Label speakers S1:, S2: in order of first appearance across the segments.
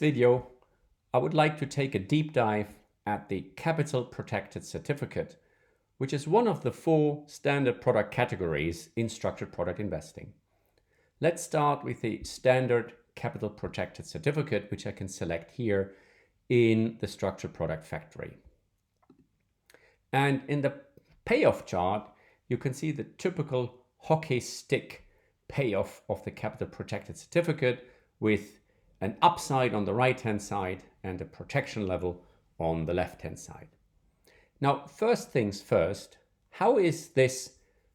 S1: video, I would like to take a deep dive at the Capital Protected Certificate, which is one of the 4 standard product categories in structured product investing. Let's start with the standard Capital Protected Certificate, which I can select here in the Structured Product Factory. And in the payoff chart, you can see the typical hockey stick payoff of the Capital Protected Certificate with an upside on the right-hand side and a protection level on the left-hand side. Now, first things first, how is this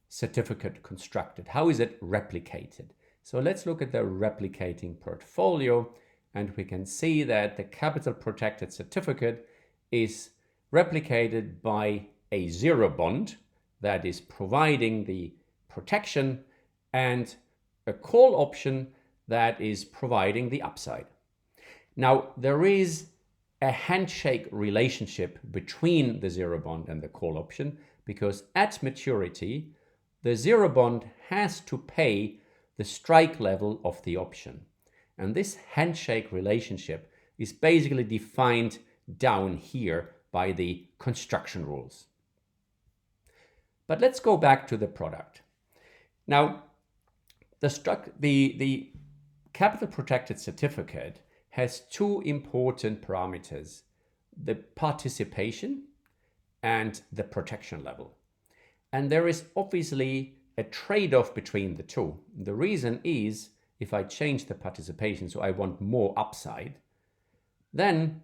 S1: certificate constructed? How is it replicated? So let's look at the replicating portfolio, and we can see that the Capital Protected Certificate is replicated by a zero bond that is providing the protection and a call option that is providing the upside. Now, there is a handshake relationship between the zero bond and the call option, because at maturity, the zero bond has to pay the strike level of the option. And this handshake relationship is basically defined down here by the construction rules. But let's go back to the product. Now, the Capital Protected Certificate has 2 important parameters: the participation and the protection level. And there is obviously a trade-off between the 2. The reason is, if I change the participation, so I want more upside, then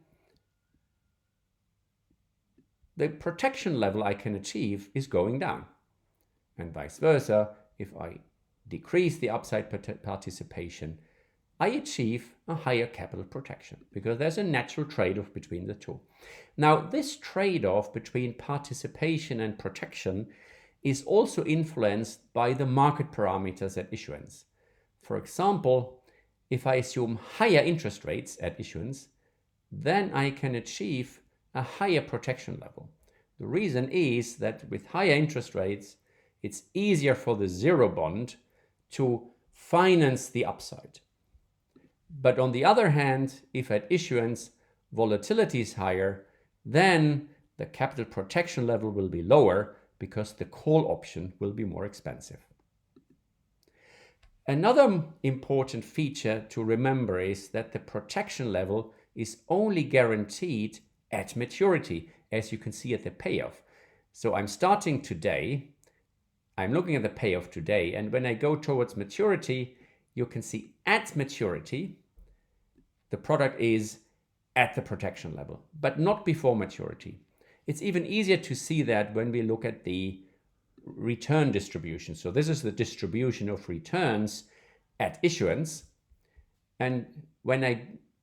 S1: the protection level I can achieve is going down. And vice versa, if I decrease the upside participation, I achieve a higher capital protection, because there's a natural trade-off between the 2. Now, this trade-off between participation and protection is also influenced by the market parameters at issuance. For example, if I assume higher interest rates at issuance, then I can achieve a higher protection level. The reason is that with higher interest rates, it's easier for the zero bond to finance the upside. But on the other hand, if at issuance volatility is higher, then the capital protection level will be lower because the call option will be more expensive. Another important feature to remember is that the protection level is only guaranteed at maturity, as you can see at the payoff. So I'm starting today, I'm looking at the payoff today, and when I go towards maturity, you can see at maturity, the product is at the protection level, but not before maturity. It's even easier to see that when we look at the return distribution. So this is the distribution of returns at issuance. And when I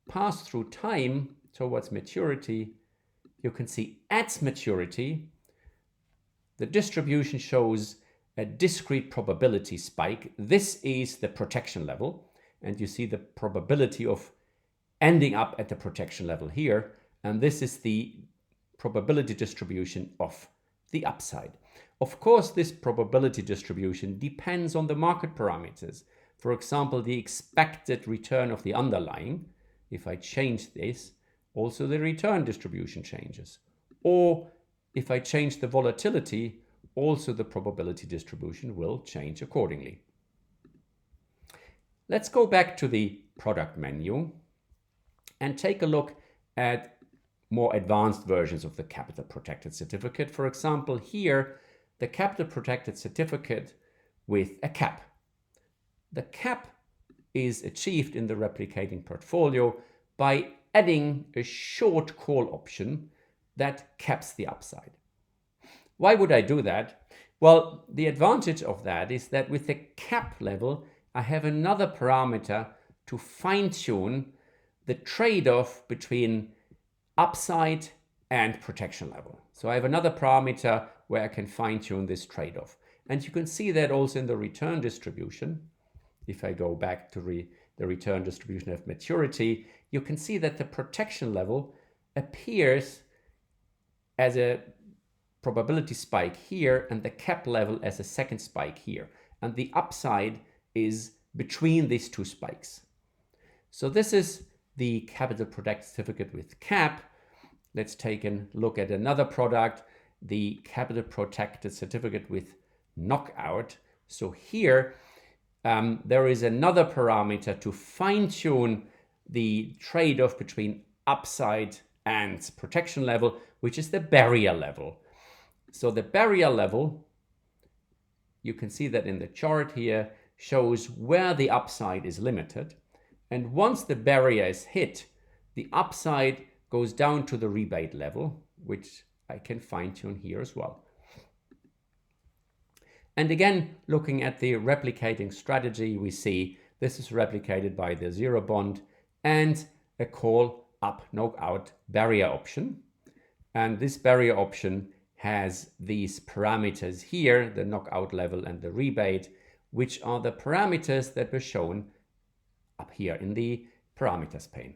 S1: pass through time towards maturity, you can see at maturity, the distribution shows a discrete probability spike. This is the protection level, and you see the probability of ending up at the protection level here, and this is the probability distribution of the upside. Of course, this probability distribution depends on the market parameters. For example, the expected return of the underlying. If I change this, also the return distribution changes. Or if I change the volatility, also the probability distribution will change accordingly. Let's go back to the product menu and take a look at more advanced versions of the Capital Protected Certificate. For example, here, the Capital Protected Certificate with a cap. The cap is achieved in the replicating portfolio by adding a short call option that caps the upside. Why would I do that? Well, the advantage of that is that with the cap level, I have another parameter to fine-tune the trade-off between upside and protection level. So I have another parameter where I can fine-tune this trade-off. And you can see that also in the return distribution. If I go back to the return distribution of maturity, you can see that the protection level appears as a probability spike here and the cap level as a second spike here. And the upside is between these 2 spikes. So this is the capital protected certificate with CAP. Let's take a look at another product, the capital protected certificate with knockout. So here there is another parameter to fine-tune the trade-off between upside and protection level, which is the barrier level. So the barrier level, you can see that in the chart here, shows where the upside is limited. And once the barrier is hit, the upside goes down to the rebate level, which I can fine-tune here as well. And again, looking at the replicating strategy, we see this is replicated by the zero bond and a call up knockout barrier option. And this barrier option has these parameters here, the knockout level and the rebate, which are the parameters that were shown up here in the parameters pane.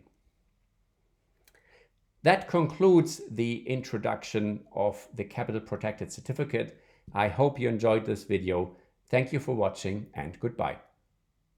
S1: That concludes the introduction of the capital protected certificate. I hope you enjoyed this video. Thank you for watching and goodbye.